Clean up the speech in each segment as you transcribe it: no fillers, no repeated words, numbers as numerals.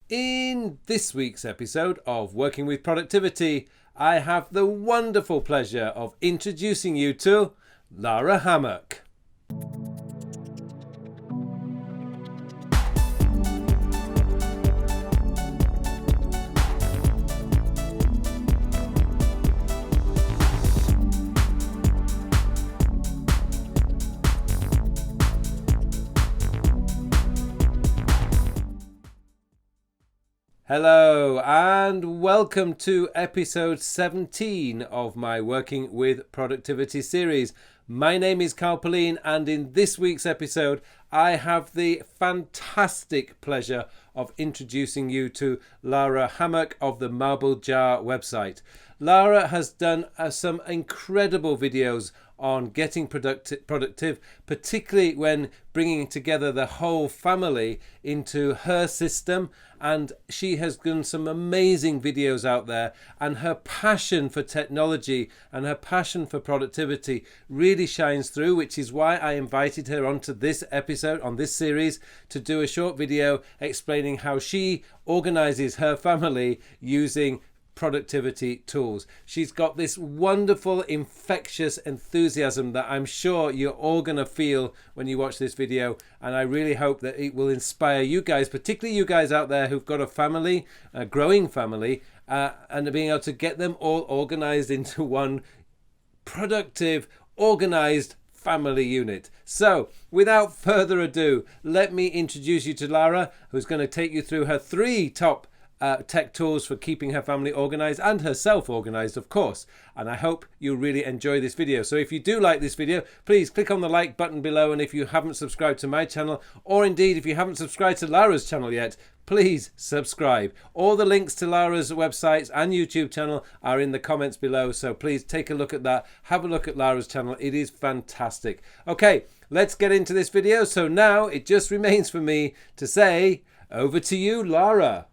In this week's episode of Working with Productivity, I have the wonderful pleasure of introducing you to Lara Hammock. Hello and welcome to episode 17 of my Working with Productivity series. My name is Carl Pauline, and in this week's episode I have the fantastic pleasure of introducing you to Lara Hammock of the Marble Jar website. Lara has done some incredible videos on getting productive, particularly when bringing together the whole family into her system, and she has done some amazing videos out there, and her passion for technology and her passion for productivity really shines through, which is why I invited her onto this episode, on this series, to do a short video explaining how she organizes her family using productivity tools. She's got this wonderful infectious enthusiasm that I'm sure you're all going to feel when you watch this video, and I really hope that it will inspire you guys, particularly you guys out there who've got a family, a growing family, and being able to get them all organized into one productive, organized family unit. So without further ado, let me introduce you to Lara, who's going to take you through her 3 top tech tools for keeping her family organized and herself organized, of course. And I hope you really enjoy this video. So if you do like this video, please click on the like button below. And if you haven't subscribed to my channel, or indeed if you haven't subscribed to Lara's channel yet, please subscribe. All the links to Lara's websites and YouTube channel are in the comments below. So please take a look at that. Have a look at Lara's channel. It is fantastic. Okay, let's get into this video. So now it just remains for me to say over to you, Lara.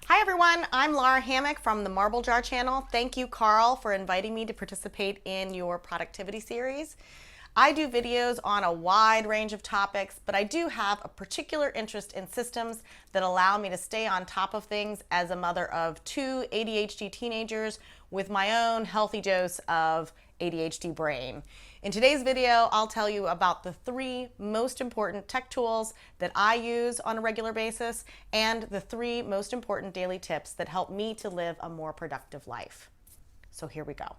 Hi everyone, I'm Lara Hammock from the Marble Jar channel. Thank you, Carl, for inviting me to participate in your productivity series. I do videos on a wide range of topics, but I do have a particular interest in systems that allow me to stay on top of things as a mother of 2 ADHD teenagers with my own healthy dose of ADHD brain. In today's video, I'll tell you about the 3 most important tech tools that I use on a regular basis and the 3 most important daily tips that help me to live a more productive life. So here we go.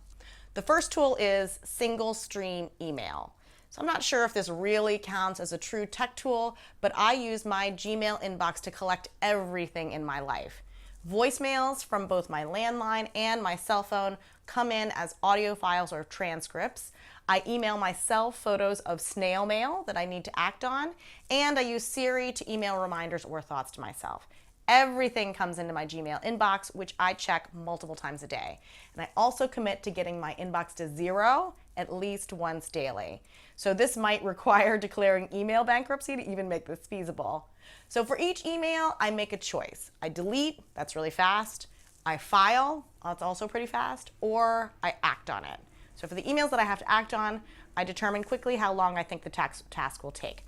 The first tool is single stream email. So I'm not sure if this really counts as a true tech tool, but I use my Gmail inbox to collect everything in my life. Voicemails from both my landline and my cell phone come in as audio files or transcripts. I email myself photos of snail mail that I need to act on, and I use Siri to email reminders or thoughts to myself. Everything comes into my Gmail inbox, which I check multiple times a day. And I also commit to getting my inbox to 0 at least once daily. So this might require declaring email bankruptcy to even make this feasible. So for each email, I make a choice. I delete, that's really fast. I file, that's also pretty fast, or I act on it. So for the emails that I have to act on, I determine quickly how long I think the task will take.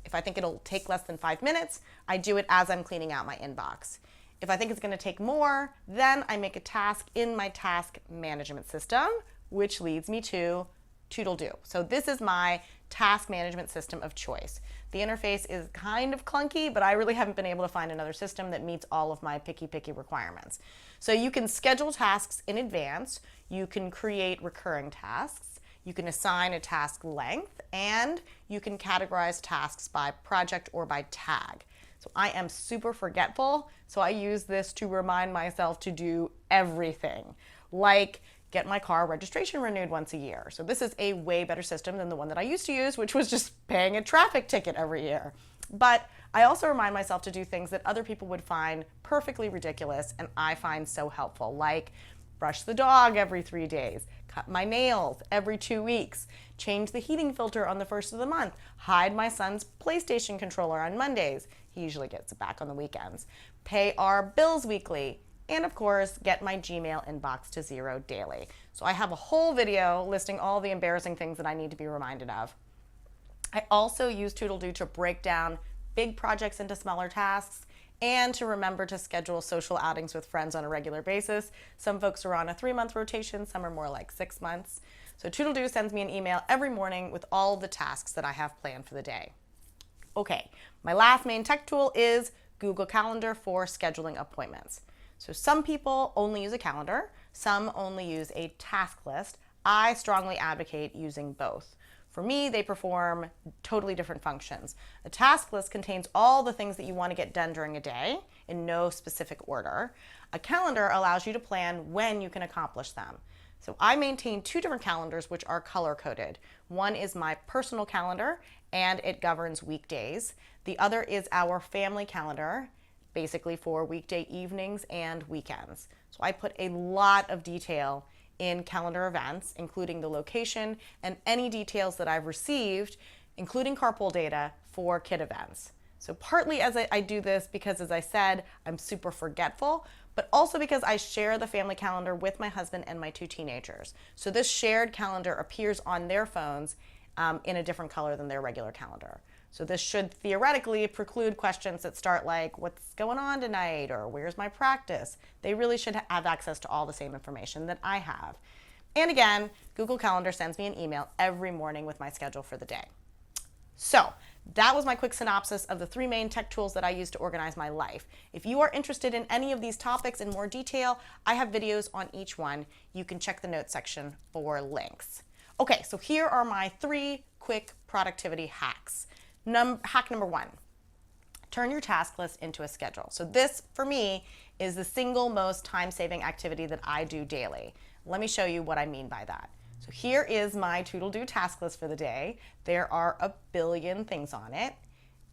If I think it'll take less than 5 minutes, I do it as I'm cleaning out my inbox. If I think it's going to take more, then I make a task in my task management system, which leads me to ToodleDo. So this is my task management system of choice. The interface is kind of clunky, but I really haven't been able to find another system that meets all of my picky requirements. So you can schedule tasks in advance, you can create recurring tasks, you can assign a task length, and you can categorize tasks by project or by tag. So I am super forgetful, so I use this to remind myself to do everything, like get my car registration renewed once a year. So this is a way better system than the one that I used to use, which was just paying a traffic ticket every year. But I also remind myself to do things that other people would find perfectly ridiculous and I find so helpful, like brush the dog every 3 days, cut my nails every 2 weeks, change the heating filter on the first of the month, hide my son's PlayStation controller on Mondays. He usually gets it back on the weekends. Pay our bills weekly. And of course, get my Gmail inbox to 0 daily. So I have a whole video listing all the embarrassing things that I need to be reminded of. I also use ToodleDo to break down big projects into smaller tasks and to remember to schedule social outings with friends on a regular basis. Some folks are on a 3-month rotation, some are more like 6 months. So Toodle-Doo sends me an email every morning with all the tasks that I have planned for the day. Okay, my last main tech tool is Google Calendar for scheduling appointments. So some people only use a calendar, some only use a task list. I strongly advocate using both. For me, they perform totally different functions. A task list contains all the things that you want to get done during a day in no specific order. A calendar allows you to plan when you can accomplish them. So I maintain 2 different calendars which are color-coded. One is my personal calendar and it governs weekdays. The other is our family calendar, basically for weekday evenings and weekends. So I put a lot of detail in calendar events, including the location and any details that I've received, including carpool data for kid events. So partly as I do this because, as I said, I'm super forgetful, but also because I share the family calendar with my husband and my 2 teenagers. So this shared calendar appears on their phones in a different color than their regular calendar. So this should theoretically preclude questions that start like, what's going on tonight, or where's my practice? They really should have access to all the same information that I have. And again, Google Calendar sends me an email every morning with my schedule for the day. So that was my quick synopsis of the 3 main tech tools that I use to organize my life. If you are interested in any of these topics in more detail, I have videos on each one. You can check the notes section for links. Okay, so here are my 3 quick productivity hacks. Hack number 1, turn your task list into a schedule. So this, for me, is the single most time-saving activity that I do daily. Let me show you what I mean by that. So here is my Toodle-Doo task list for the day. There are a billion things on it.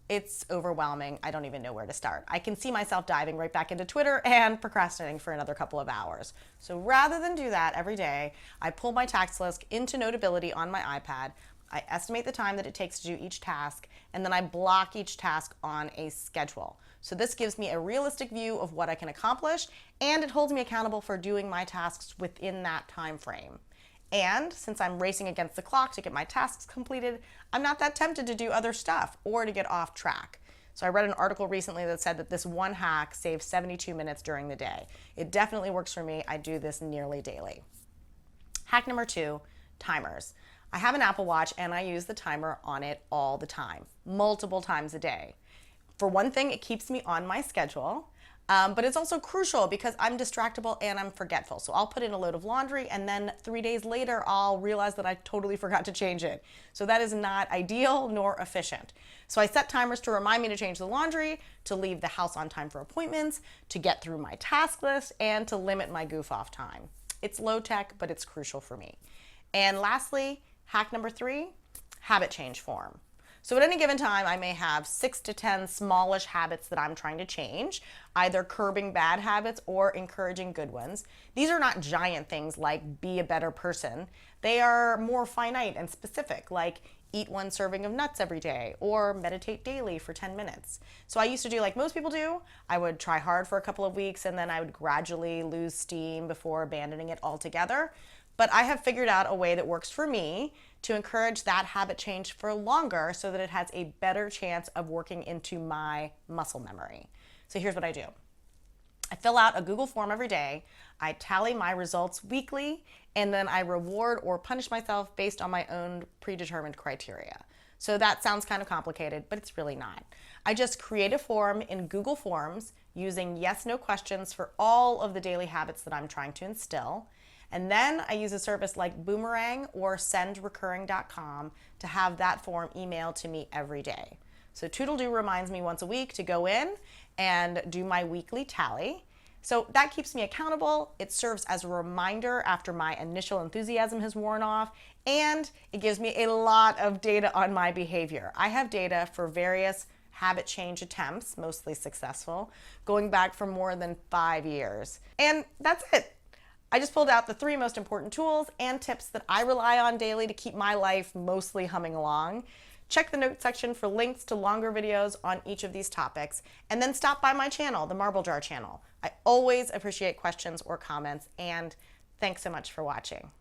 It's overwhelming. I don't even know where to start. I can see myself diving right back into Twitter and procrastinating for another couple of hours. So rather than do that every day, I pull my task list into Notability on my iPad. I estimate the time that it takes to do each task, and then I block each task on a schedule. So this gives me a realistic view of what I can accomplish, and it holds me accountable for doing my tasks within that time frame. And since I'm racing against the clock to get my tasks completed, I'm not that tempted to do other stuff or to get off track. So I read an article recently that said that this one hack saves 72 minutes during the day. It definitely works for me. I do this nearly daily. Hack number 2, timers. I have an Apple Watch and I use the timer on it all the time, multiple times a day. For one thing, it keeps me on my schedule, but it's also crucial because I'm distractible and I'm forgetful. So I'll put in a load of laundry and then 3 days later, I'll realize that I totally forgot to change it. So that is not ideal nor efficient. So I set timers to remind me to change the laundry, to leave the house on time for appointments, to get through my task list, and to limit my goof off time. It's low tech, but it's crucial for me. And lastly, hack number 3, habit change form. So at any given time, I may have 6 to 10 smallish habits that I'm trying to change, either curbing bad habits or encouraging good ones. These are not giant things like be a better person. They are more finite and specific, like eat 1 serving of nuts every day or meditate daily for 10 minutes. So I used to do like most people do. I would try hard for a couple of weeks and then I would gradually lose steam before abandoning it altogether. But I have figured out a way that works for me to encourage that habit change for longer so that it has a better chance of working into my muscle memory. So here's what I do. I fill out a Google form every day, I tally my results weekly, and then I reward or punish myself based on my own predetermined criteria. So that sounds kind of complicated, but it's really not. I just create a form in Google Forms using yes/no questions for all of the daily habits that I'm trying to instill. And then I use a service like Boomerang or sendrecurring.com to have that form emailed to me every day. So Toodle-Doo reminds me once a week to go in and do my weekly tally. So that keeps me accountable. It serves as a reminder after my initial enthusiasm has worn off, and it gives me a lot of data on my behavior. I have data for various habit change attempts, mostly successful, going back for more than 5 years. And that's it. I just pulled out the 3 most important tools and tips that I rely on daily to keep my life mostly humming along. Check the notes section for links to longer videos on each of these topics, and then stop by my channel, the Marble Jar channel. I always appreciate questions or comments, and thanks so much for watching.